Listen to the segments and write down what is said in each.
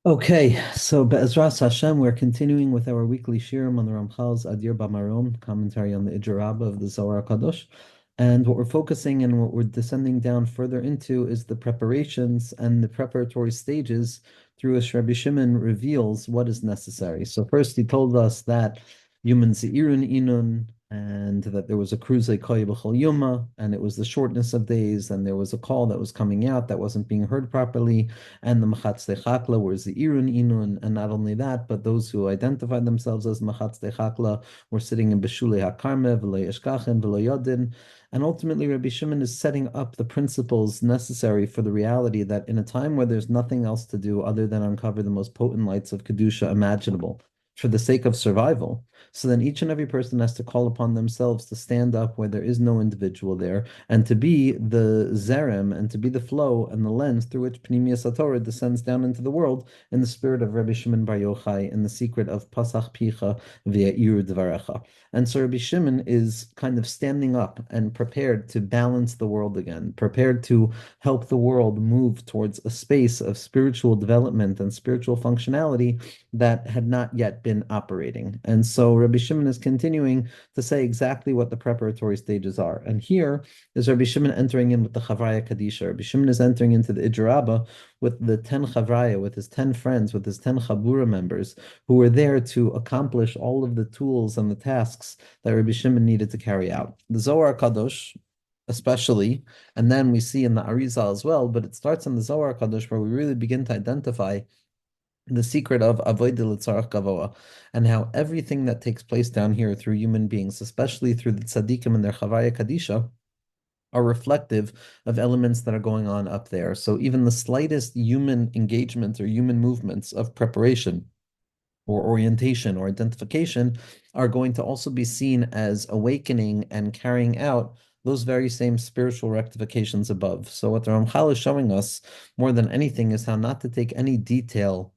Okay, so Be'ezras Hashem, we're continuing with our weekly shirim on the Ramchal's Adir BaMarom, commentary on the Ijer Rabbah of the Zohar Kadosh. And what we're focusing and what we're descending down further into is the preparations and the preparatory stages through which Rabbi Shimon reveals what is necessary. So first he told us that humans Zeirun Inun, and that there was a kruzei koyi b'chol yuma, and it was the shortness of days, and there was a call that was coming out that wasn't being heard properly, and the Machatzei Chakla were Zeirun Inun, and not only that, but those who identified themselves as Machatzei Chakla were sitting in Beshulei HaKarmeh, V'lo Yeshkachen, V'lo Yodin, and ultimately Rabbi Shimon is setting up the principles necessary for the reality that in a time where there's nothing else to do other than uncover the most potent lights of Kedusha imaginable, for the sake of survival. So then each and every person has to call upon themselves to stand up where there is no individual there, and to be the zerem, and to be the flow and the lens through which Pnimiyas HaTorah descends down into the world in the spirit of Rabbi Shimon Bar Yochai, in the secret of Pasach Picha V'Ya'ir Dvarecha. And so Rabbi Shimon is kind of standing up and prepared to balance the world again, prepared to help the world move towards a space of spiritual development and spiritual functionality that had not yet been operating. And so Rabbi Shimon is continuing to say exactly what the preparatory stages are. And here is Rabbi Shimon entering in with the Chavraya Kadisha. Rabbi Shimon is entering into the Ijer Rabbah with the 10 Chavraya, with his 10 friends, with his 10 Chabura members, who were there to accomplish all of the tools and the tasks that Rabbi Shimon needed to carry out. The Zohar Kadosh, especially, and then we see in the Arizal as well, but it starts in the Zohar Kadosh where we really begin to identify the secret of avoid l'tzarach gavoa, and how everything that takes place down here through human beings, especially through the tzaddikim and their chavaya kadisha, are reflective of elements that are going on up there. So even the slightest human engagement or human movements of preparation or orientation or identification are going to also be seen as awakening and carrying out those very same spiritual rectifications above. So what the Ramchal is showing us more than anything is how not to take any detail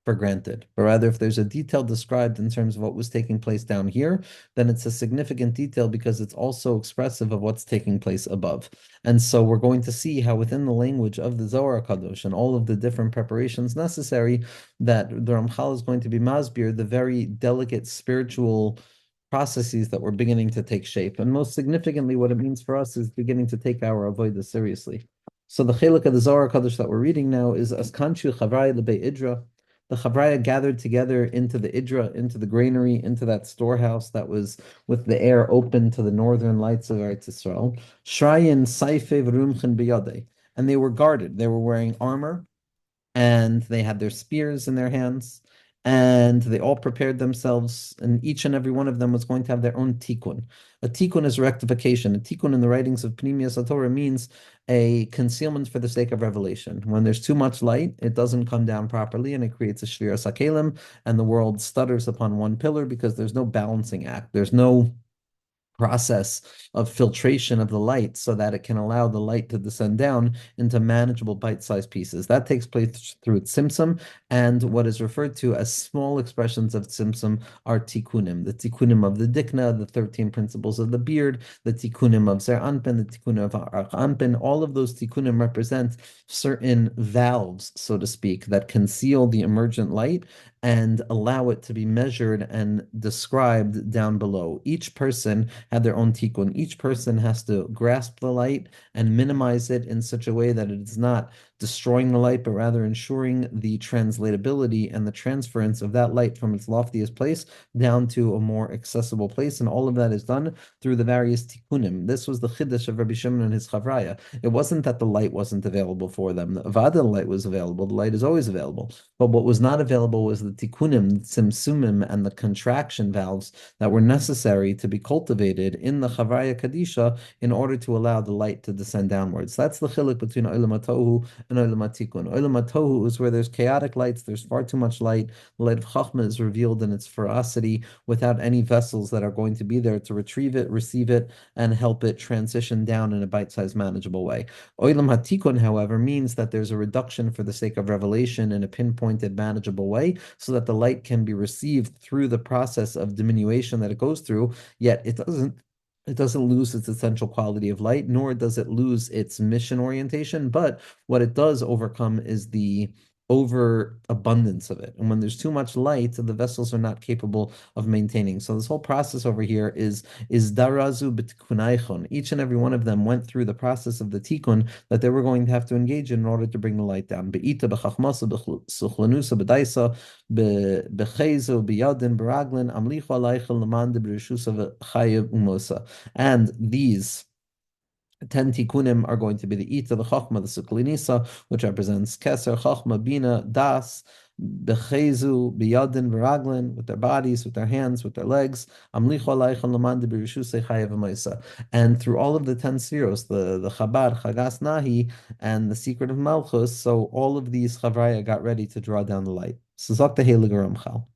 for granted, but rather if there's a detail described in terms of what was taking place down here, then it's a significant detail because it's also expressive of what's taking place above. And so we're going to see how within the language of the Zohar Kadosh and all of the different preparations necessary, that the Ramchal is going to be masbir the very delicate spiritual processes that were beginning to take shape. And most significantly, what it means for us is beginning to take our avodah seriously. So the chelik of the Zohar Kadosh that we're reading now is Askanchu Chavrai Lebe Idra. The Chavraya gathered together into the Idra, into the granary, into that storehouse that was with the air open to the northern lights of Eretz Yisrael. Shrayin Saifev Rumchen Biyadeh. And they were guarded. They were wearing armor, and they had their spears in their hands, and they all prepared themselves, and each and every one of them was going to have their own tikkun. A tikkun is rectification. A tikkun in the writings of Pnimiyas HaTorah means a concealment for the sake of revelation. When there's too much light, it doesn't come down properly, and it creates a shviras hakelim, and the world stutters upon one pillar because there's no balancing act. There's no process of filtration of the light so that it can allow the light to descend down into manageable bite-sized pieces. That takes place through tzimtzum, and what is referred to as small expressions of tzimtzum are tikkunim. The tikkunim of the dikna, the 13 principles of the beard, the tikkunim of zer anpin, the tikkunim of arach anpin. All of those tikkunim represent certain valves, so to speak, that conceal the emergent light and allow it to be measured and described down below. Each person had their own tikkun. Each person has to grasp the light and minimize it in such a way that it is not destroying the light, but rather ensuring the translatability and the transference of that light from its loftiest place down to a more accessible place. And all of that is done through the various tikkunim. This was the chiddush of Rabbi Shimon and his chavraya. It wasn't that the light wasn't available for them. The Avada light was available. The light is always available. But what was not available was the tikkunim, the tzimtzumim, and the contraction valves that were necessary to be cultivated in the Chavraya Kadisha in order to allow the light to descend downwards. That's the chiluk between Olam HaTohu and Olam HaTikun. Olam HaTohu is where there's chaotic lights, there's far too much light. The light of Chachma is revealed in its ferocity without any vessels that are going to be there to retrieve it, receive it, and help it transition down in a bite-sized, manageable way. Olam HaTikun, however, means that there's a reduction for the sake of revelation in a pinpointed, manageable way, so that the light can be received through the process of diminution that it goes through, yet it doesn't lose its essential quality of light, nor does it lose its mission orientation. But what it does overcome is the overabundance of it. And when there's too much light, the vessels are not capable of maintaining. So this whole process over here is darazu b'tikunaychon. Each and every one of them went through the process of the tikkun that they were going to have to engage in order to bring the light down. Be'ita, b'chachmasa, b'suchlanusa, b'daisa, b'chezu, b'yadin, b'raglin, amlichu alaycha l'man de b'rishusa v'chayev umosa. And these 10 tikkunim are going to be the Ita, the Chachma, the Suklinisa, which represents Keser, Chachma, Bina, Das, Bechezu, Biyadin, Viraglin, with their bodies, with their hands, with their legs. Amlicho Alaycha Laman de Birishusei Chayev Maisa. And through all of the 10 spheros, the Chabad, Chagas Nahi, and the secret of Malchus, so all of these Chavraya got ready to draw down the light. So Zok the Heilige Ramchal.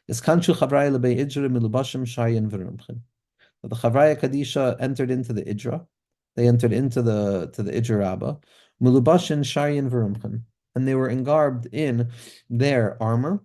Iskanshu Chavraya Lebei Idra Milubashim Shayin V'Rumchin. The Chavraya Kadisha entered into the Idra. They entered into the Idra Rabbah, Mulubashin Sharian Verumchan, and they were engarbed in their armor,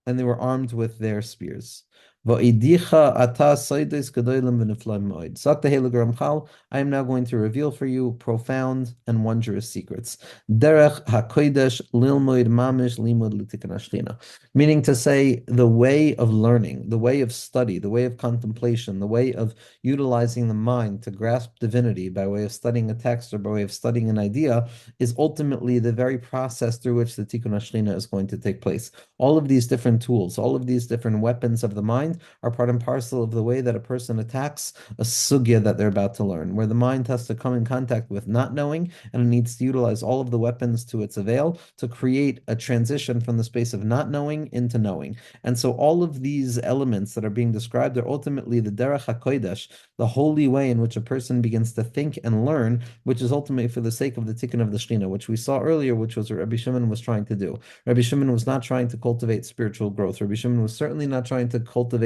and they were armed with their spears. Va'idicha ata saides kadolim v'niflaim moed. Sakta Heilige Ramchal, I am now going to reveal for you profound and wondrous secrets. Derech hakodesh lilmoid mamish limud l'tikkun hashchina. Meaning to say, the way of learning, the way of study, the way of contemplation, the way of utilizing the mind to grasp divinity by way of studying a text or by way of studying an idea is ultimately the very process through which the tikkun hashchina is going to take place. All of these different tools, all of these different weapons of the mind are part and parcel of the way that a person attacks a sugya that they're about to learn, where the mind has to come in contact with not knowing, and it needs to utilize all of the weapons to its avail to create a transition from the space of not knowing into knowing. And so all of these elements that are being described are ultimately the derech hakodesh, the holy way in which a person begins to think and learn, which is ultimately for the sake of the tikkun of the Shechina, which we saw earlier, which was what Rabbi Shimon was trying to do. Rabbi Shimon was not trying to cultivate spiritual growth. Rabbi Shimon was certainly not trying to cultivate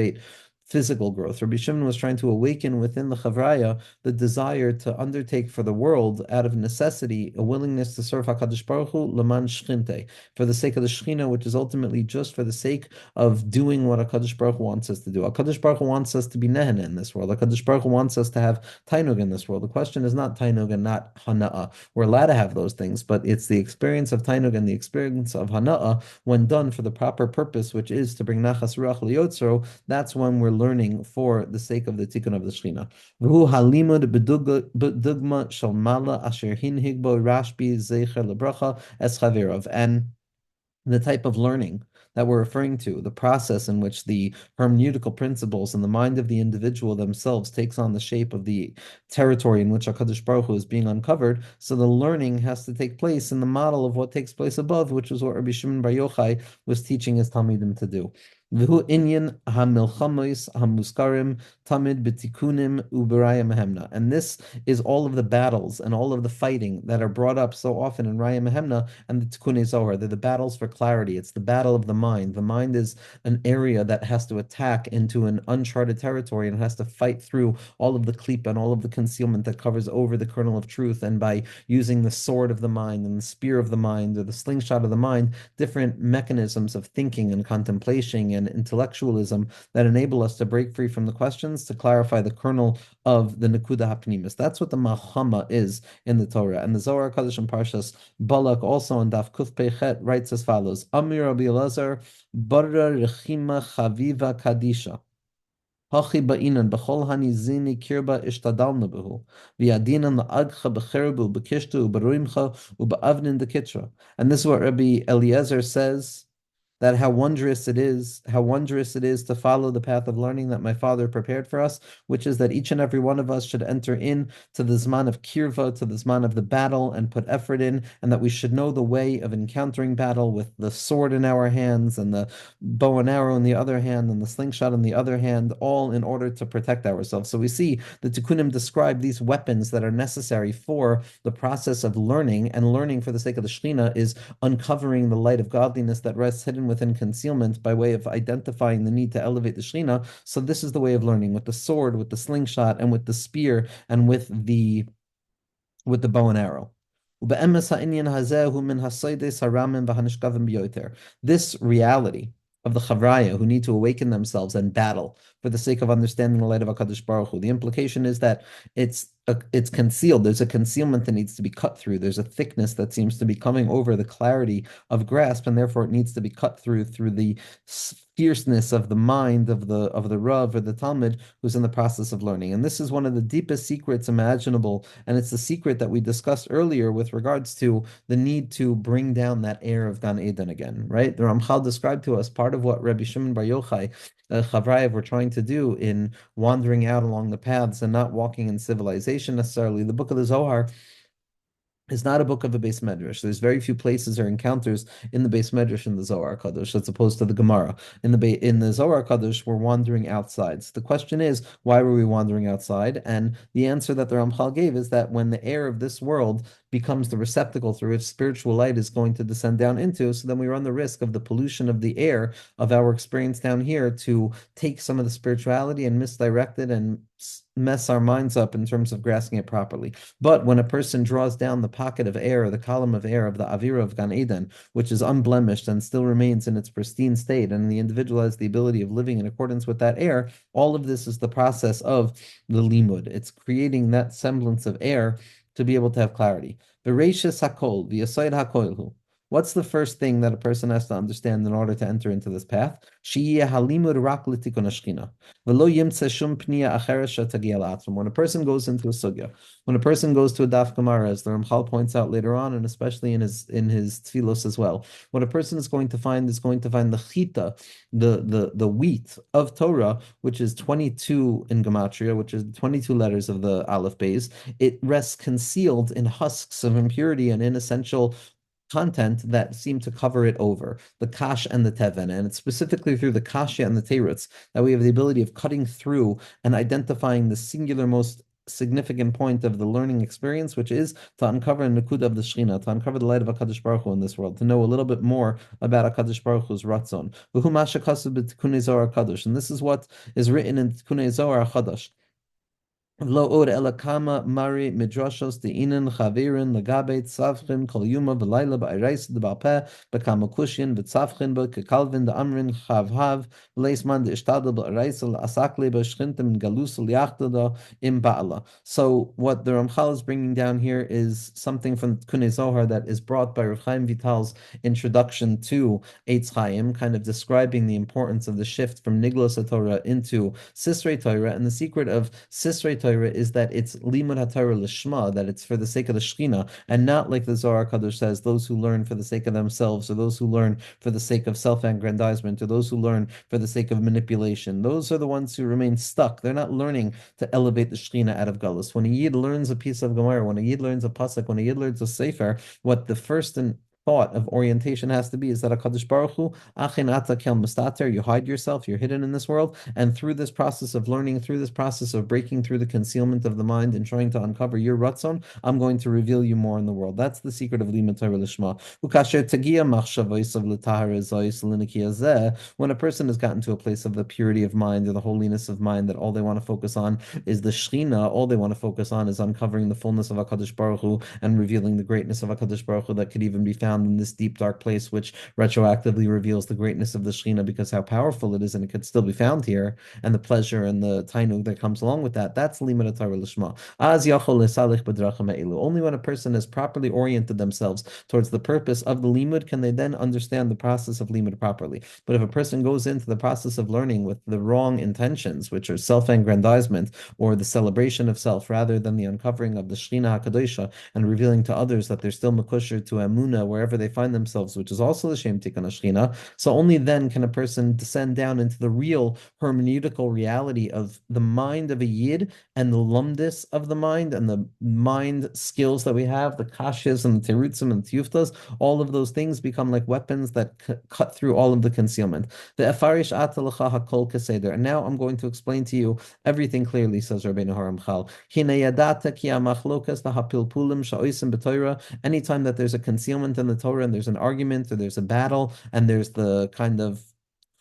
physical growth. Rabbi Shimon was trying to awaken within the Chavraya the desire to undertake for the world, out of necessity, a willingness to serve HaKadosh Baruch Hu Laman Shchinte, for the sake of the Shechina, which is ultimately just for the sake of doing what HaKadosh Baruch Hu wants us to do. HaKadosh Baruch Hu wants us to be Nehene in this world. HaKadosh Baruch Hu wants us to have Tainug in this world. The question is not Tainug and not Hana'a. We're allowed to have those things, but it's the experience of Tainug and the experience of Hana'a when done for the proper purpose, which is to bring Nachas Ruach Liyotzro. That's when we're learning for the sake of the tikkun of the Shechina. V'hu halimud b'dugma shel mala asher hinhig bo Rashbi zecher lebracha es chaverov. And the type of learning that we're referring to, the process in which the hermeneutical principles and the mind of the individual themselves takes on the shape of the territory in which HaKadosh Baruch Hu is being uncovered. So the learning has to take place in the model of what takes place above, which is what Rabbi Shimon Bar Yochai was teaching his Talmidim to do. V'hu inyan hamilchamos hamuskarim tamid b'tikunim u'beraya mehemna. And this is all of the battles and all of the fighting that are brought up so often in Raya Mehemna and the Tikkun Zohar. They're the battles for clarity. It's the battle of the mind. The mind is an area that has to attack into an uncharted territory and has to fight through all of the klipa and all of the concealment that covers over the kernel of truth. And by using the sword of the mind and the spear of the mind or the slingshot of the mind, different mechanisms of thinking and contemplation and intellectualism that enable us to break free from the questions to clarify the kernel of the Nekuda HaPnimis. That's what the Malchama is in the Torah. And the Zohar HaKadosh and Parshas Balak also on Daf Kuf Pechet writes as follows: Amir Rabbi Elazar Barra Rechima Chaviva Kadisha. Hachi ba'inan b'chol hanizini kirba ishtadalna behu v'yadinan la'agcha b'cherbu b'kishtu u'baruimcha u'ba'avnin dekitra. And this is what Rabbi Eliezer says, that how wondrous it is to follow the path of learning that my father prepared for us, which is that each and every one of us should enter in to the Zman of Kirva, to the Zman of the battle, and put effort in, and that we should know the way of encountering battle with the sword in our hands, and the bow and arrow in the other hand, and the slingshot in the other hand, all in order to protect ourselves. So we see the Tikkunim describe these weapons that are necessary for the process of learning, and learning for the sake of the Shechina is uncovering the light of godliness that rests hidden within concealment by way of identifying the need to elevate the Shechina. So this is the way of learning, with the sword, with the slingshot, and with the spear, and with the bow and arrow. This reality of the Chavraya who need to awaken themselves and battle for the sake of understanding the light of HaKadosh Baruch Hu. The implication is that it's it's concealed. There's a concealment that needs to be cut through. There's a thickness that seems to be coming over the clarity of grasp, and therefore it needs to be cut through the fierceness of the mind of the Rav or the Talmud who's in the process of learning. And this is one of the deepest secrets imaginable, and it's the secret that we discussed earlier with regards to the need to bring down that air of Gan Eden again, right? The Ramchal described to us part of what Rabbi Shimon Bar Yochai Chavrayev were trying to do in wandering out along the paths and not walking in civilization necessarily. The book of the Zohar is not a book of a base medrash. There's very few places or encounters in the base medrash in the Zohar Kadosh, as opposed to the Gemara. In the Zohar Kadosh, we're wandering outside. So the question is, why were we wandering outside? And the answer that the Ramchal gave is that when the air of this world becomes the receptacle through which spiritual light is going to descend down into, so then we run the risk of the pollution of the air of our experience down here to take some of the spirituality and misdirect it and mess our minds up in terms of grasping it properly. But when a person draws down the pocket of air, the column of air of the Avira of Gan Eden, which is unblemished and still remains in its pristine state, and the individual has the ability of living in accordance with that air, all of this is the process of the limud. It's creating that semblance of air to be able to have clarity. Bereishis hakol, v'yasoid hakoilhu. What's the first thing that a person has to understand in order to enter into this path? Sheyeh halimud rak l'tikun hashchina. When a person goes into a sugya, when a person goes to a daf gemara, as the Ramchal points out later on, and especially in his tefillos as well, what a person is going to find the chita, the wheat of Torah, which is 22 in gematria, which is 22 letters of the aleph beis. It rests concealed in husks of impurity and inessential content that seem to cover it over, the kash and the teven, and it's specifically through the kasha and the teretz that we have the ability of cutting through and identifying the singular most significant point of the learning experience, which is to uncover a nakuda of the Shechina, to uncover the light of HaKadosh Baruch Hu in this world, to know a little bit more about HaKadosh Baruch Hu's ratzon. And this is what is written in Tikkunei Zohar HaChadosh. Lo od elakama mari midrashos de inen chavirin legabet tzavchin kol yuma v'layla ba'iraisa de balpeh bekama kushin v'tzavchin ba kekalvin de amrin chavhav v'leisman de ishtadel ba'iraisa la'asakle ba'shchintim galus liachtada im ba'ala. So what the Ramchal is bringing down here is something from Kunei Zohar that is brought by Rav Chaim Vital's introduction to Eitz Chaim, kind of describing the importance of the shift from Niglos Torah into Sisrei Torah, and the secret of Sisrei Torah is that it's limud haTorah lishma, that it's for the sake of the Shekhinah, and not like the Zohar Kadosh says, those who learn for the sake of themselves, or those who learn for the sake of self-aggrandizement, or those who learn for the sake of manipulation. Those are the ones who remain stuck. They're not learning to elevate the Shekhinah out of Galus. When a Yid learns a piece of Gemara, when a Yid learns a pasuk, when a Yid learns a Sefer, what the first and thought of orientation has to be is that HaKadosh Baruch Hu, Achin Ata Kel Mustater, you hide yourself, you're hidden in this world, and through this process of learning, through this process of breaking through the concealment of the mind and trying to uncover your ratzon, I'm going to reveal you more in the world. That's the secret of Limud Torah Lishma. When a person has gotten to a place of the purity of mind or the holiness of mind, that all they want to focus on is the Shechina, all they want to focus on is uncovering the fullness of HaKadosh Baruch Hu and revealing the greatness of HaKadosh Baruch Hu that could even be found in this deep, dark place, which retroactively reveals the greatness of the Shekhinah because how powerful it is and it could still be found here, and the pleasure and the tainug that comes along with that. That's limud Torah lishma. Az yachol lesalich b'drachim ha'elu. Only when a person has properly oriented themselves towards the purpose of the limud can they then understand the process of limud properly. But if a person goes into the process of learning with the wrong intentions, which are self-aggrandizement or the celebration of self, rather than the uncovering of the Shekhinah HaKadosha and revealing to others that they're still mekusher to Amunah wherever they find themselves, which is also the Shem Tikkun Shechina. So only then can a person descend down into the real hermeneutical reality of the mind of a Yid and the lumdis of the mind and the mind skills that we have, the kashas and the terutzim and the tiyuftas, all of those things become like weapons that cut through all of the concealment. The efarish atalacha hakol keseder. And now I'm going to explain to you everything clearly, says Rabbeinu Haramchal. Hine yadata ki amachlokas lahapilpulim sha'oisim b'toira. Anytime that there's a concealment in the Torah and there's an argument or there's a battle and there's the kind of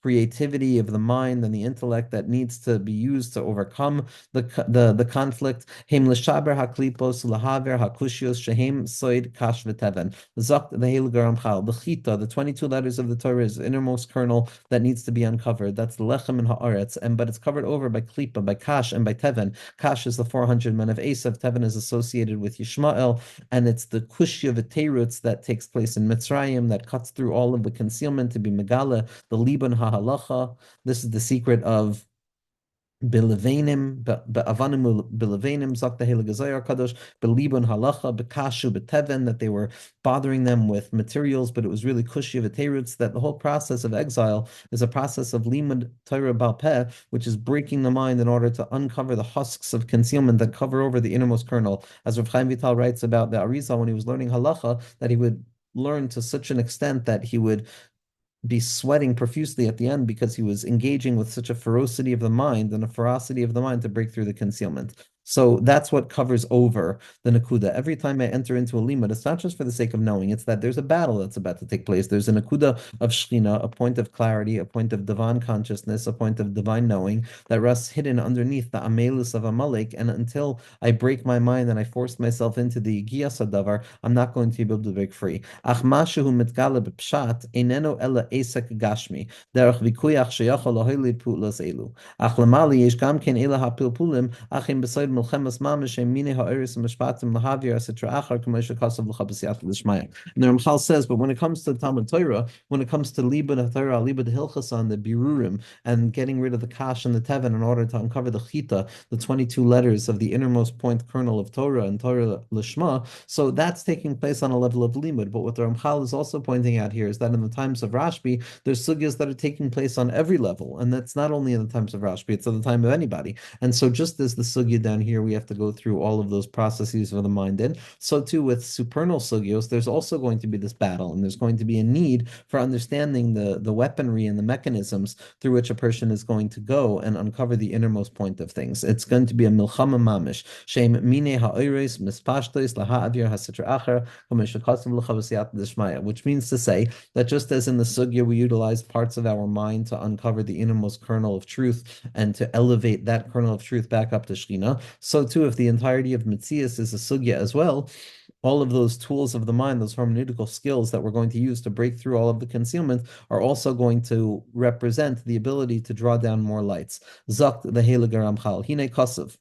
creativity of the mind and the intellect that needs to be used to overcome the conflict. Heim l'shaber haklipos lahaver hakushios shehem soid kash v'teven. Zakt the Heilige Ramchal, the Chita, the 22 letters of the Torah is the innermost kernel that needs to be uncovered. That's the lechem and haaretz, but it's covered over by klipa, by kash, and by teven. Kash is the 400 men of Esav. Teven is associated with Yishmael, and it's the kushya v'teirutz that takes place in Mitzrayim that cuts through all of the concealment to be megala, the liban hahalacha. This is the secret of Bilevanim, be'avanim bilevanim, zok the Heilige Zohar Kadosh, belibun halacha, bekashu beteven, that they were bothering them with materials, but it was really kushya v'teirutz, that the whole process of exile is a process of limud Torah bal peh, which is breaking the mind in order to uncover the husks of concealment that cover over the innermost kernel. As Rav Chaim Vital writes about the Arizal when he was learning halacha, that he would learn to such an extent that he would be sweating profusely at the end because he was engaging with such a ferocity of the mind and a ferocity of the mind to break through the concealment. So that's what covers over the Nakuda. Every time I enter into a limud, it's not just for the sake of knowing, it's that there's a battle that's about to take place. There's a Nakuda of Shechina, a point of clarity, a point of divine consciousness, a point of divine knowing that rests hidden underneath the Amelus of Amalek. And until I break my mind and I force myself into the Giyas Davar, I'm not going to be able to break free. Ach mashehu mitgala b'pshat eneno ela esek gashmi derech vikuyach sheyachol lahoilid pu'las elu. Ach lamali yesh gam ken ela hapilpulim achim b'soid milchemas mamish mine ha'eris mishpatim lahavir etc. achar k'moshe kasav l'chabasiyat l'shmaya. And the Ramchal says, but when it comes to Talmud Torah, when it comes to Libud Torah, Libud Hilchasan, the Birurim, and getting rid of the Kash and the Teven in order to uncover the Chita, the 22 letters of the innermost point kernel of Torah and Torah Lishma, so that's taking place on a level of Limud. But what the Ramchal is also pointing out here is that in the times of Rashbi, there's sugyas that are taking place on every level, and that's not only in the times of Rashbi, it's at the time of anybody. And so just as the sugya down here, we have to go through all of those processes of the mind in, so too with supernal sugyos, there's also going to be this battle, and there's going to be a need for understanding the weaponry and the mechanisms through which a person is going to go and uncover the innermost point of things. It's going to be a milchama mamish, shem mine ha'oires mispashtois laha'avir ha'sitra acher k'meshakasim l'chavasiyat d'shmaya, which means to say that just as in the sugya we utilize parts of our mind to uncover the innermost kernel of truth and to elevate that kernel of truth back up to Shekhinah, so too if the entirety of Metzias is a sugya as well, all of those tools of the mind, those hermeneutical skills that we're going to use to break through all of the concealment are also going to represent the ability to draw down more lights. Zakt the Heilige Ramchal, Hine Kosev.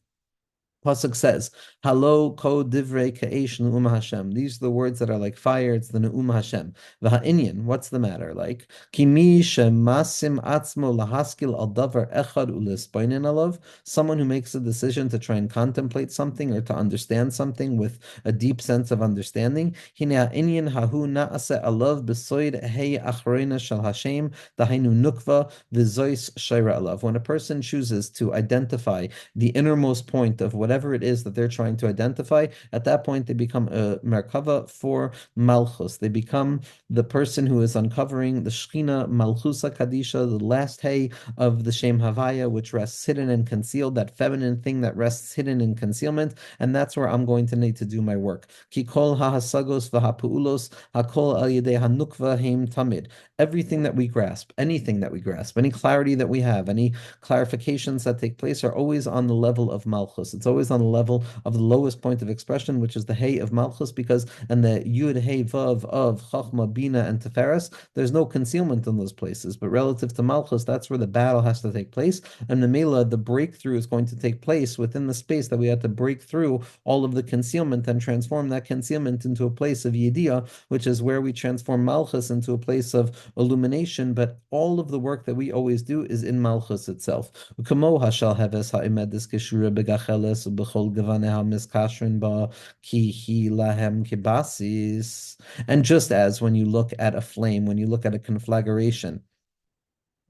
Pasuk says, "Halo ko divrei ka'esh ne'um Hashem." These are the words that are like fire. It's the ne'um Hashem. V'ha'inyan. What's the matter? Like kimi shemasim atzmo lahaskil al davar echad u'lispainin alav. Someone who makes a decision to try and contemplate something or to understand something with a deep sense of understanding. Hine ha'inyan hahu na'aseh alav b'soid hei achreina shel Hashem dahainu nukva v'zois shayra alav. When a person chooses to identify the innermost point of whatever it is that they're trying to identify, at that point they become a merkava for malchus. They become the person who is uncovering the Shechina Malchusa Kadisha, the last hay of the Shem Havaya, which rests hidden and concealed, that feminine thing that rests hidden in concealment, and that's where I'm going to need to do my work. Kikol hahasagos v'hapuulos hakol al yedei hanukva heim tamid. Everything that we grasp, anything that we grasp, any clarity that we have, any clarifications that take place are always on the level of malchus. It's always on the level of the lowest point of expression, which is the hey of malchus, because and the yud hey vav of chachma, bina, and teferes, there's no concealment in those places. But relative to malchus, that's where the battle has to take place, and the mela, the breakthrough is going to take place within the space that we have to break through all of the concealment and transform that concealment into a place of yediyah, which is where we transform malchus into a place of illumination. But all of the work that we always do is in malchus itself. Kamo hashal heves ha'imedis keshura begacheles ubechol gevaneha miskashrin ba ki hi lahem kibasis. And just as when you look at a flame, when you look at a conflagration,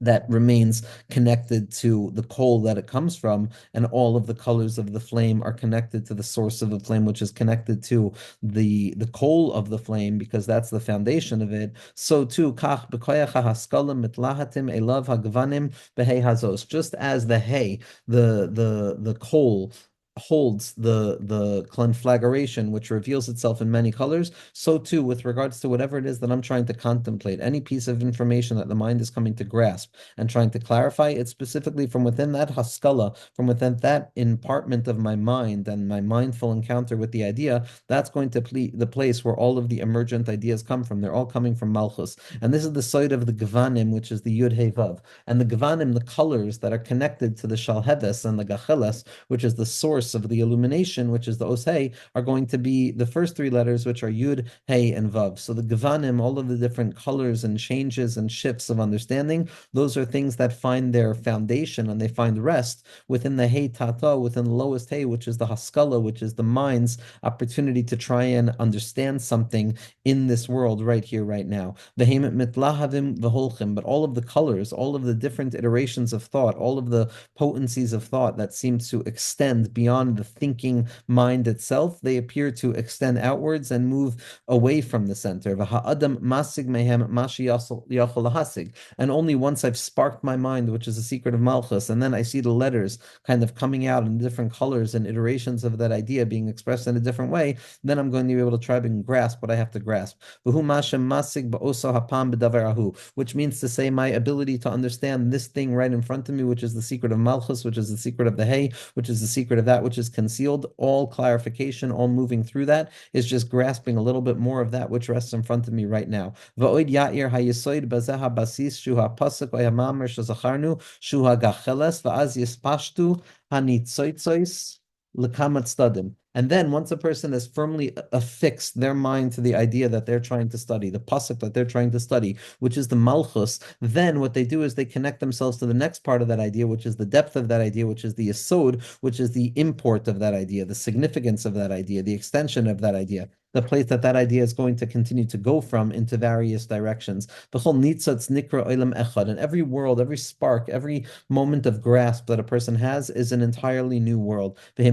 that remains connected to the coal that it comes from, and all of the colors of the flame are connected to the source of the flame, which is connected to the coal of the flame, because that's the foundation of it. So too, kach b'koyach haskalim mitlahatim elav hagvanim behei hazos. Just as the hay, the coal holds the conflagration, which reveals itself in many colors, so too with regards to whatever it is that I'm trying to contemplate, any piece of information that the mind is coming to grasp and trying to clarify, it's specifically from within that haskala, from within that impartment of my mind and my mindful encounter with the idea, that's going to be the place where all of the emergent ideas come from. They're all coming from Malchus. And this is the side of the Gvanim, which is the Yud Hey Vav. And the Gvanim, the colors that are connected to the Shalheves and the Gacheles, which is the source of the illumination, which is the Osei, are going to be the first three letters, which are Yud, Hey, and Vav. So the Gvanim, all of the different colors and changes and shifts of understanding, those are things that find their foundation and they find rest within the Hey Tata, within the lowest Hey, which is the Haskala, which is the mind's opportunity to try and understand something in this world right here, right now. V'hemet mitlahavim v'holchim, but all of the colors, all of the different iterations of thought, all of the potencies of thought that seem to extend beyond the thinking mind itself, they appear to extend outwards and move away from the center. V'ha'adam masig mehem mashi yachol lahasig. And only once I've sparked my mind, which is the secret of Malchus, and then I see the letters kind of coming out in different colors and iterations of that idea being expressed in a different way, then I'm going to be able to try and grasp what I have to grasp. Which means to say my ability to understand this thing right in front of me, which is the secret of Malchus, which is the secret of the Hay, which is the secret of that which is concealed, all clarification, all moving through that is just grasping a little bit more of that which rests in front of me right now. And then once a person has firmly affixed their mind to the idea that they're trying to study, the pasuk that they're trying to study, which is the malchus, then what they do is they connect themselves to the next part of that idea, which is the depth of that idea, which is the yesod, which is the import of that idea, the significance of that idea, the extension of that idea, the place that that idea is going to continue to go from into various directions. And every world, every spark, every moment of grasp that a person has is an entirely new world. So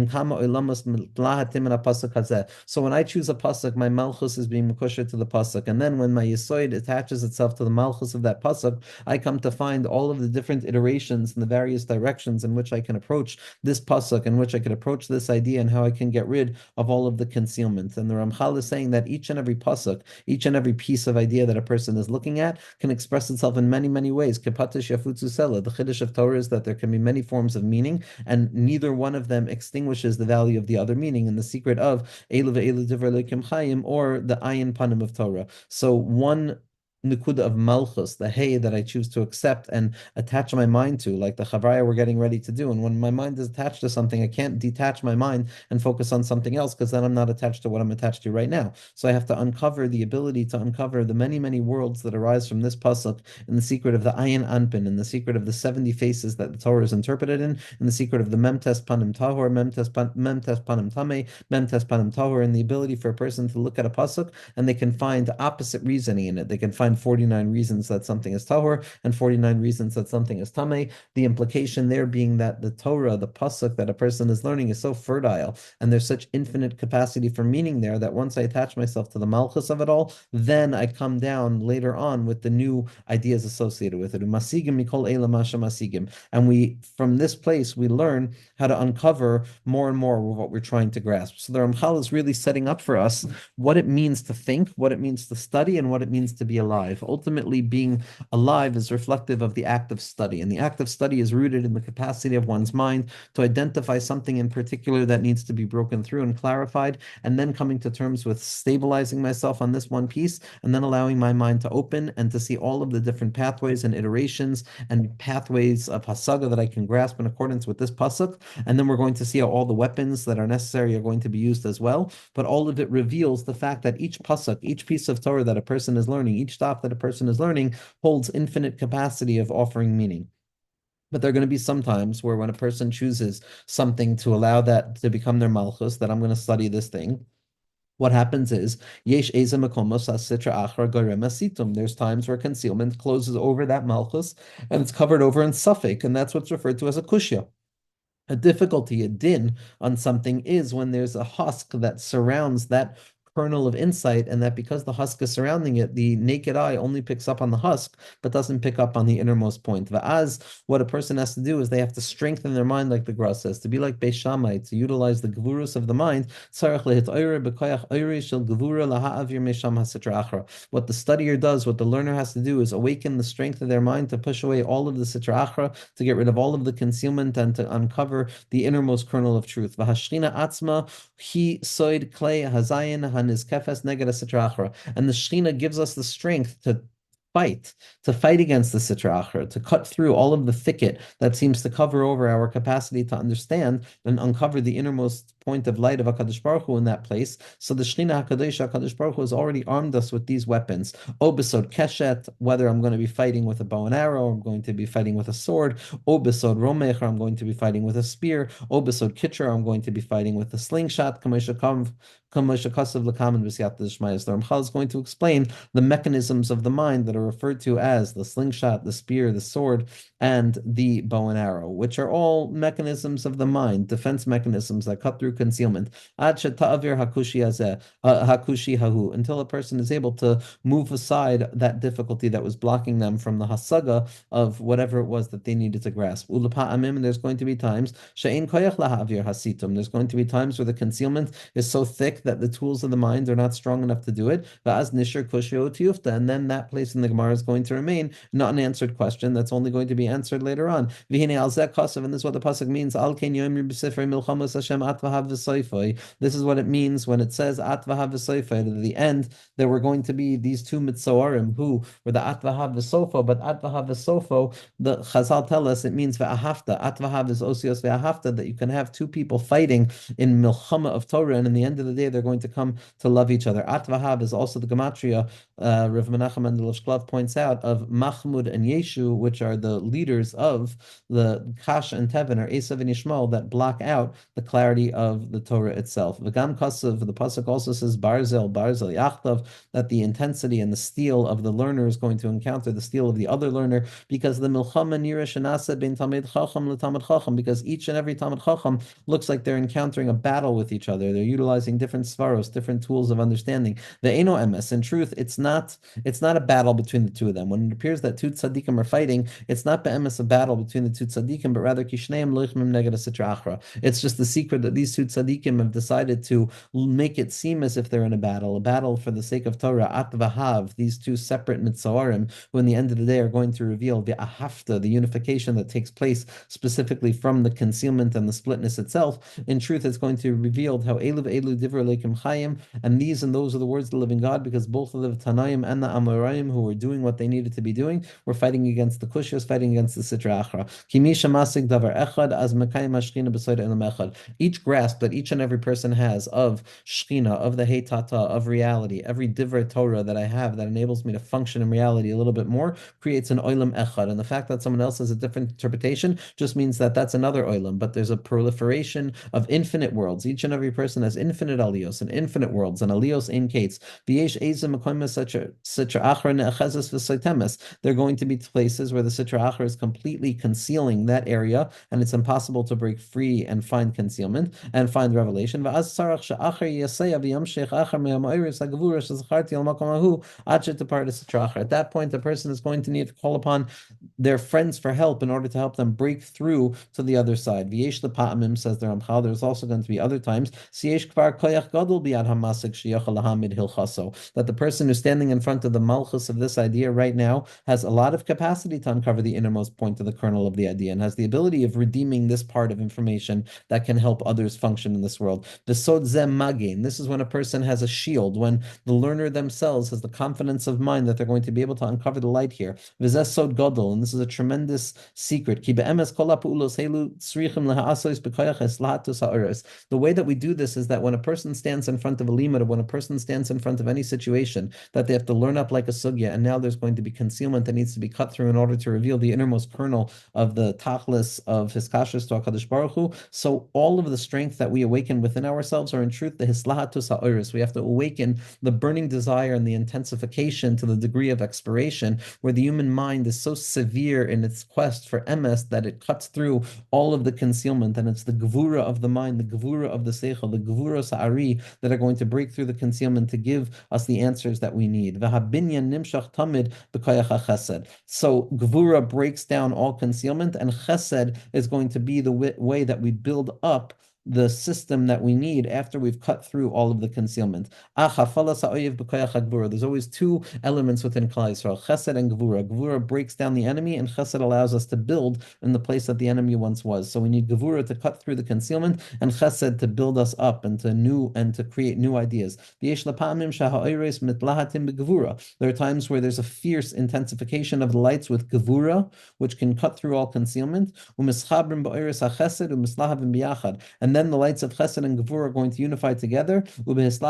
when I choose a pasuk, my malchus is being makusher to the pasuk, and then when my yisoid attaches itself to the malchus of that pasuk, I come to find all of the different iterations and the various directions in which I can approach this pasuk, in which I can approach this idea, and how I can get rid of all of the concealment. And the Ramchal is saying that each and every pasuk, each and every piece of idea that a person is looking at, can express itself in many, many ways. Kepatish yafutzu sela. The chiddush of Torah is that there can be many forms of meaning, and neither one of them extinguishes the value of the other meaning, and the secret of Elu ve'elu divrei Elokim Chayim, or the ayin panim of Torah. So one Nukuda of Malchus, the hay that I choose to accept and attach my mind to, like the Chavraya we're getting ready to do. And when my mind is attached to something, I can't detach my mind and focus on something else, because then I'm not attached to what I'm attached to right now. So I have to uncover the ability to uncover the many, many worlds that arise from this pasuk, in the secret of the Ayin Anpin, in the secret of the 70 faces that the Torah is interpreted in the secret of the Memtes Panim Tahor, Memtes Panim Tame, Memtes Panim Tahor, and the ability for a person to look at a pasuk and they can find opposite reasoning in it. They can find 49 reasons that something is tahor and 49 reasons that something is tameh. The implication there being that the Torah, the pasuk that a person is learning, is so fertile and there's such infinite capacity for meaning there, that once I attach myself to the malchus of it all, then I come down later on with the new ideas associated with it. Masigim mikol eila masha masigim. And we, from this place, we learn how to uncover more and more of what we're trying to grasp. So the Ramchal is really setting up for us what it means to think, what it means to study, and what it means to be alive. Ultimately, being alive is reflective of the act of study, and the act of study is rooted in the capacity of one's mind to identify something in particular that needs to be broken through and clarified, and then coming to terms with stabilizing myself on this one piece, and then allowing my mind to open and to see all of the different pathways and iterations and pathways of hasaga that I can grasp in accordance with this pasuk. And then we're going to see how all the weapons that are necessary are going to be used as well. But all of it reveals the fact that each pasuk, each piece of Torah that a person is learning, each stop that a person is learning, holds infinite capacity of offering meaning. But there are going to be some times where when a person chooses something to allow that to become their malchus, that I'm going to study this thing, what happens is yesh eza makomos asitra achar garem asitum. There's times where concealment closes over that malchus and it's covered over in suffix, and that's what's referred to as a kushya. A difficulty, a din on something is when there's a husk that surrounds that kernel of insight, and that because the husk is surrounding it, the naked eye only picks up on the husk, but doesn't pick up on the innermost point. Va'az, what a person has to do is they have to strengthen their mind, like the Gra says, to be like Beis Shammai, to utilize the gevurus of the mind. What the studier does, what the learner has to do, is awaken the strength of their mind to push away all of the sitra achra, to get rid of all of the concealment, and to uncover the innermost kernel of truth. V'hashchina atzma hi soid klei hazayin hanizkefes neged sitra achra, and the Shechina gives us the strength fight, to fight against the Sitra Achra, to cut through all of the thicket that seems to cover over our capacity to understand and uncover the innermost point of light of HaKadosh Baruch Hu in that place. So the Shechina HaKadosh, HaKadosh Baruch Hu, has already armed us with these weapons. Obesod Keshet, whether I'm going to be fighting with a bow and arrow, or I'm going to be fighting with a sword. Obesod Romech, or I'm going to be fighting with a spear. Obesod Kitcher, I'm going to be fighting with a slingshot. The Ramchal is going to explain the mechanisms of the mind that are referred to as the slingshot, the spear, the sword, and the bow and arrow, which are all mechanisms of the mind, defense mechanisms that cut through concealment. Until a person is able to move aside that difficulty that was blocking them from the hasaga of whatever it was that they needed to grasp. And there's going to be times there's going to be times where the concealment is so thick that the tools of the mind are not strong enough to do it. And then that place in the Gemara is going to remain not an answered question that's only going to be answered later on. And this is what the pasuk means. This is what it means when it says at v'hav v'soifa. At the end, there were going to be these two mitzoarim who were the at v'hav v'sofa, but at v'hav v'sofo, the Chazal tell us it means v'ahafta. At v'hav is osios v'ahafta, that you can have two people fighting in milchama of Torah, and in the end of the day, they're going to come to love each other. At v'hav is also the gematria, Rav Menachem Mendel Shklav points out, of Mahmud and Yeshu, which are the leaders of the Kash and Tevin, or Esav and Yishmael, that block out the clarity of the Torah itself. V'gam kasav, the pasuk also says barzel yachtav, that the intensity and the steel of the learner is going to encounter the steel of the other learner, because the milchama nira shenasa ben tamid chacham letamid chacham, because each and every tamid chacham looks like they're encountering a battle with each other. They're utilizing different svaros, different tools of understanding. The eno emes, in truth, it's not a battle between the two of them. When it appears that two tzaddikim are fighting, it's not be'emes a battle between the two tzaddikim, but rather kishneim loichmim neged sitra achra. It's just the secret that these two tzaddikim have decided to make it seem as if they're in a battle for the sake of Torah. At v'hav, these two separate mitzarim, who in the end of the day are going to reveal the ahafta, the unification that takes place specifically from the concealment and the splitness itself. In truth, it's going to reveal how elu divrei Elokim chayim, and these and those are the words of the living God, because both of the Tanaim and the Amoraim, who were doing what they needed to be doing, were fighting against the Kushios, fighting against the Sitra Achra. Each grasp that each and every person has of Shechina, of the Heitata, of reality, every Divrei Torah that I have that enables me to function in reality a little bit more, creates an Olam Echad. And the fact that someone else has a different interpretation just means that that's another Olam, but there's a proliferation of infinite worlds. Each and every person has infinite aliyos and infinite worlds, and aliyos in Kates. They're going to be places where the Sitra Achra is completely concealing that area, and it's impossible to break free and find concealment and find revelation. At that point, the person is going to need to call upon their friends for help in order to help them break through to the other side. Says the Ramchal, there's also going to be other times that the person who's standing in front of the malchus of this idea right now has a lot of capacity to uncover the innermost point of the kernel of the idea, and has the ability of redeeming this part of information that can help others function in this world. The sod zem magin, this is when a person has a shield, when the learner themselves has the confidence of mind that they're going to be able to uncover the light here. V'zeh sod gadol, and this is a tremendous secret. Ki be'emes kol ha'pu'ulos helu tzrichim laha'asos b'koyach es lahatus ha'oros. The way that we do this is that when a person stands in front of a limud, or when a person stands in front of any situation that they have to learn up like a sugya, and now there's going to be concealment that needs to be cut through in order to reveal the innermost kernel of the tachlis of his kashrus to HaKadosh Baruch Hu. So all of the strength that we awaken within ourselves are in truth the hislahatus ha'oris. We have to awaken the burning desire and the intensification to the degree of expiration, where the human mind is so severe in its quest for emes that it cuts through all of the concealment, and it's the gevura of the mind, the gevura of the seichel, the gevura sa'ari that are going to break through the concealment to give us the answers that we need. V'habinyan nimshach tamid b'koyach chesed. So gevura breaks down all concealment, and chesed is going to be the way that we build up the system that we need after we've cut through all of the concealment. There's always two elements within Klal Yisrael, chesed and gevura. Gevura breaks down the enemy, and chesed allows us to build in the place that the enemy once was. So we need gevura to cut through the concealment, and chesed to build us up and to create new ideas. There are times where there's a fierce intensification of the lights with gevura, which can cut through all concealment. And then the lights of Chesed and Gevur are going to unify together. And when there's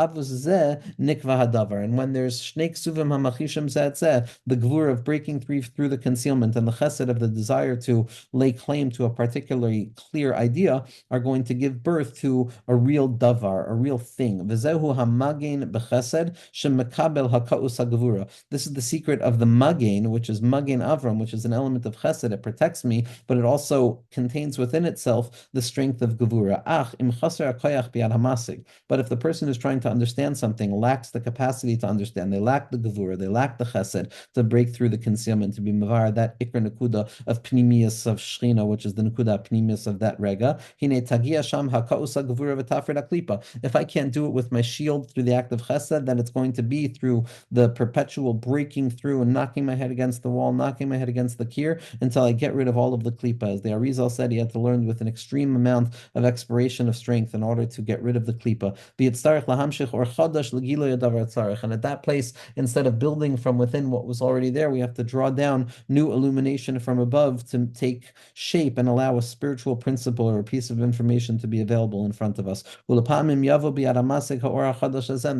Shnei Ksuvim HaMachishim Zeh Zeh, the Gevur of breaking through the concealment and the Chesed of the desire to lay claim to a particularly clear idea are going to give birth to a real davar, a real thing. V'zehu hamagein b'chesed shemekabel hakaus hagevura. This is the secret of the magain, which is magain avram, which is an element of chesed. It protects me, but it also contains within itself the strength of gevura. But if the person who's trying to understand something lacks the capacity to understand, they lack the gevura, they lack the chesed to break through the concealment, to be mavar that ikr nekuda of pnimius of shchina, which is the nekuda pnimius of that rega. If I can't do it with my shield through the act of chesed, then it's going to be through the perpetual breaking through and knocking my head against the wall, knocking my head against the kier, until I get rid of all of the klipa. As the Arizal said, he had to learn with an extreme amount of expiration of strength in order to get rid of the klipa. And at that place, instead of building from within what was already there, we have to draw down new illumination from above to take shape and allow a spiritual principle or a piece of information to be available in front of us. And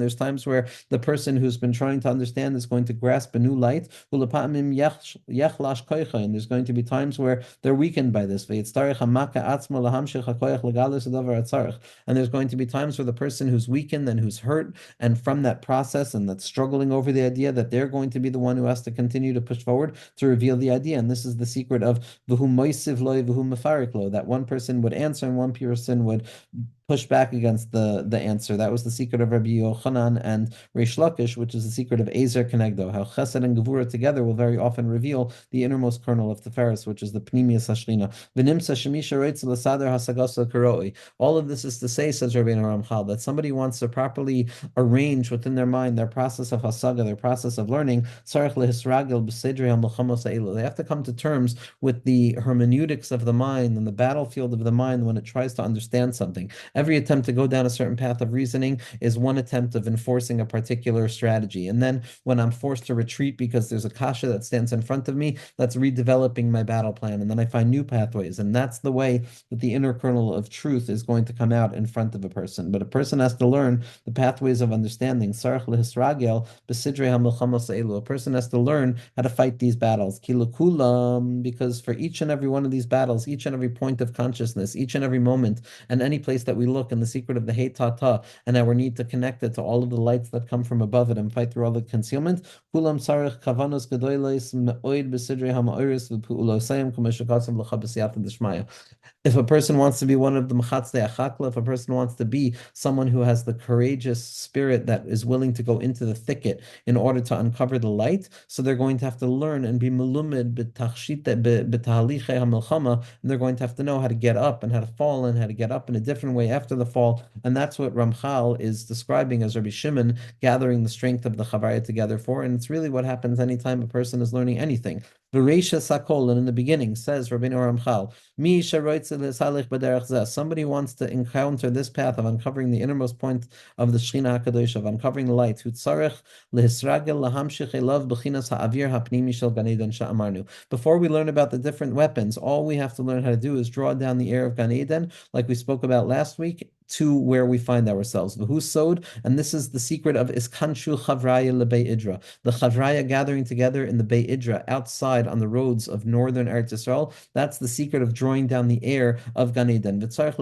there's times where the person who's been trying to understand is going to grasp a new light. And there's going to be times where they're weakened by this. And there's going to be times where the person who's weakened and who's hurt, and from that process and that's struggling over the idea, that they're going to be the one who has to continue to push forward to reveal the idea. And this is the secret of v'hu moisiv lo v'hu mefarik lo, that one person would answer and one person would push back against the answer. That was the secret of Rabbi Yochanan and Reish Lakish, which is the secret of Ezer Kenegdo. How Chesed and Gevura together will very often reveal the innermost kernel of Tiferes, which is the Pnimius Hashchina. V'nimsa shemisha reitz l'sader hasagasa karoi. All of this is to say, says Rabbi Ramchal, that somebody wants to properly arrange within their mind their process of hasaga, their process of learning. Tzarich lehisragel b'sedrei hamilchamos ha'elu. They have to come to terms with the hermeneutics of the mind and the battlefield of the mind when it tries to understand something. Every attempt to go down a certain path of reasoning is one attempt of enforcing a particular strategy. And then when I'm forced to retreat because there's a kasha that stands in front of me, that's redeveloping my battle plan. And then I find new pathways. And that's the way that the inner kernel of truth is going to come out in front of a person. But a person has to learn the pathways of understanding. A person has to learn how to fight these battles. Because for each and every one of these battles, each and every point of consciousness, each and every moment, and any place that we look, and the secret of the Hey Tata, and our need to connect it to all of the lights that come from above it and fight through all the concealment. If a person wants to be one of the Mechatzei Achakla, if a person wants to be someone who has the courageous spirit that is willing to go into the thicket in order to uncover the light, so they're going to have to learn and be melumid b'tahalichei hamilchama, and they're going to have to know how to get up and how to fall and how to get up in a different way after the fall. And that's what Ramchal is describing as Rabbi Shimon gathering the strength of the Chavaya together for. And it's really what happens anytime a person is learning anything. V'reisha sakol, and in the beginning, says Rabbeinu Ramchal, somebody wants to encounter this path of uncovering the innermost point of the Shechina HaKadosh, of uncovering the light. Before we learn about the different weapons, all we have to learn how to do is draw down the air of Gan Eden, like we spoke about last week, to where we find ourselves. V'hu sod, and this is the secret of iskanshu chavraya lebei idra, the chavraya gathering together in the Bei Idra outside on the roads of northern Eretz Yisrael. That's the secret of drawing down the air of Gan Eden. First,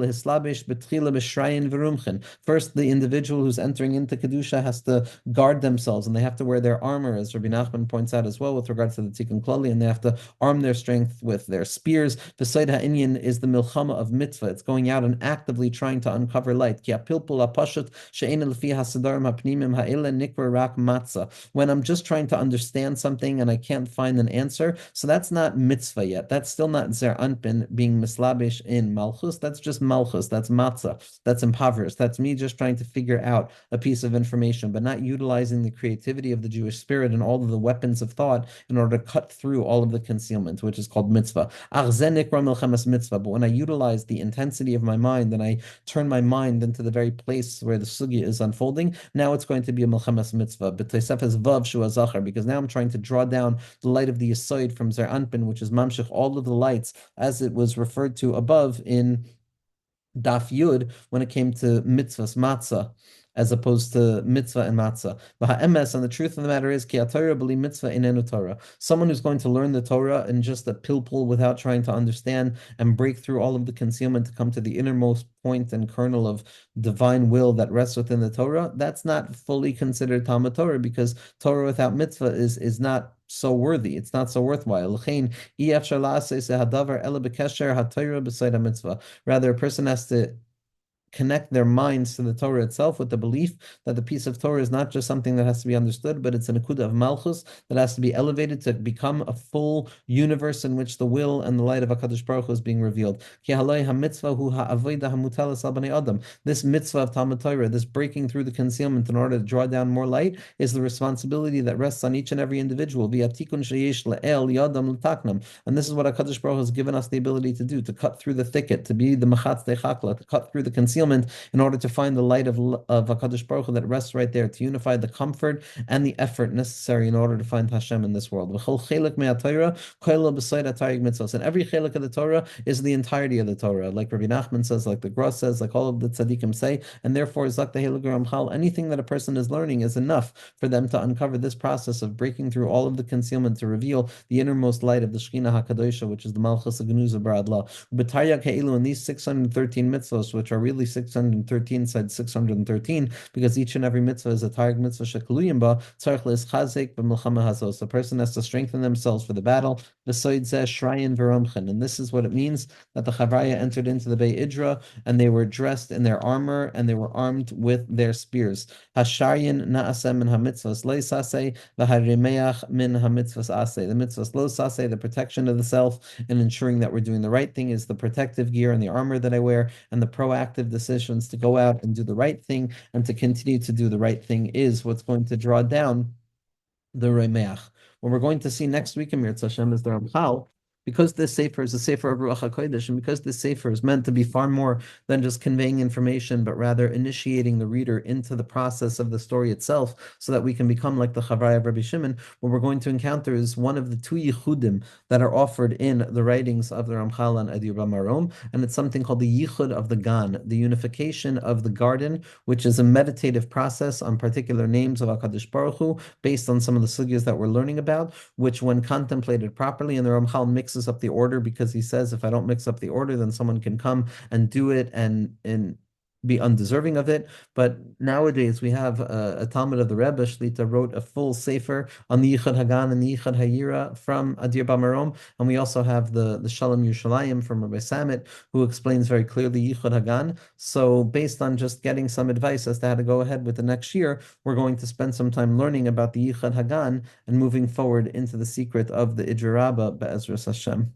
the individual who's entering into Kedusha has to guard themselves, and they have to wear their armor, as Rabbi Nachman points out as well, with regards to the Tikkun Klali, and they have to arm their strength with their spears. Beside Ha'inyan is the milchama of mitzvah. It's going out and actively trying to uncover light. When I'm just trying to understand something and I can't find an answer, so that's not mitzvah yet. That's still not zer anpin being mislabish in malchus. That's just malchus. That's matzah. That's impoverished. That's me just trying to figure out a piece of information, but not utilizing the creativity of the Jewish spirit and all of the weapons of thought in order to cut through all of the concealment, which is called mitzvah. But when I utilize the intensity of my mind and I turn my mind into the very place where the sugya is unfolding, now it's going to be a milchemas mitzvah. But Tosefes vav shu azachar, because now I'm trying to draw down the light of the Yesod from Zer Anpin, which is mamshich all of the lights as it was referred to above in Daf Yud when it came to mitzvahs matzah, as opposed to mitzvah and matzah. V'ha'emes, and the truth of the matter is, ki ha'torah b'li mitzvah inenu Torah. Someone who's going to learn the Torah in just a pilpul without trying to understand and break through all of the concealment to come to the innermost point and kernel of divine will that rests within the Torah, that's not fully considered Talmud Torah, because Torah without mitzvah is not so worthy. It's not so worthwhile. Rather, a person has to connect their minds to the Torah itself with the belief that the piece of Torah is not just something that has to be understood, but it's an akuda of malchus that has to be elevated to become a full universe in which the will and the light of HaKadosh Baruch Hu is being revealed. This mitzvah of Talmud Torah, this breaking through the concealment in order to draw down more light, is the responsibility that rests on each and every individual. And this is what HaKadosh Baruch Hu has given us the ability to do, to cut through the thicket, to be the machatz dechakla, to cut through the concealment in order to find the light of HaKadosh Baruch Hu that rests right there, to unify the comfort and the effort necessary in order to find Hashem in this world. And every chelik of the Torah is the entirety of the Torah, like Rabbi Nachman says, like the Gross says, like all of the tzaddikim say, and therefore, Zak the Heilig Ramchal, anything that a person is learning is enough for them to uncover this process of breaking through all of the concealment to reveal the innermost light of the Shekhinah HaKadosha, which is the Malchus HaGenuza Baradla. B'Tarya Ke'ilu, and these 613 mitzvahs, which are really 613 said 613, because each and every mitzvah is a targ mitzvah shekaluyim ba tzarich le'eschazek b'milchama hazos. The person has to strengthen themselves for the battle. V'soid zeh shrayin v'romchen, and this is what it means that the Chavraya entered into the Bei Idra and they were dressed in their armor and they were armed with their spears. Hasharyin na'aseh min hamitzvahs le'saseh v'harimeach min hamitzvahs aseh. The mitzvahs lo saseh, the protection of the self and ensuring that we're doing the right thing, is the protective gear and the armor that I wear, and the proactive decisions to go out and do the right thing and to continue to do the right thing is what's going to draw down the Remeach. What we're going to see next week in Mirz Hashem is the Ramchal, because this sefer is a sefer of Ruach HaKodesh, and because this sefer is meant to be far more than just conveying information, but rather initiating the reader into the process of the story itself, so that we can become like the Chavraya of Rabbi Shimon. What we're going to encounter is one of the two yichudim that are offered in the writings of the Ramchal and Adir BaMarom, and it's something called the yichud of the Gan, the unification of the garden, which is a meditative process on particular names of HaKadosh Baruch Hu, based on some of the sugyas that we're learning about, which when contemplated properly, and the Ramchal mixes up the order, because he says if I don't mix up the order, then someone can come and do it and be undeserving of it. But nowadays we have a Talmud of the Rebbe Shlita wrote a full sefer on the Yichud Hagan and the Yichud Hayira from Adir BaMarom, and we also have the Shalom Yerushalayim from Rabbi Samit, who explains very clearly Yichud Hagan. So based on just getting some advice as to how to go ahead with the next year, we're going to spend some time learning about the Yichud Hagan and moving forward into the secret of the Idra Rabbah Be'ezras Hashem.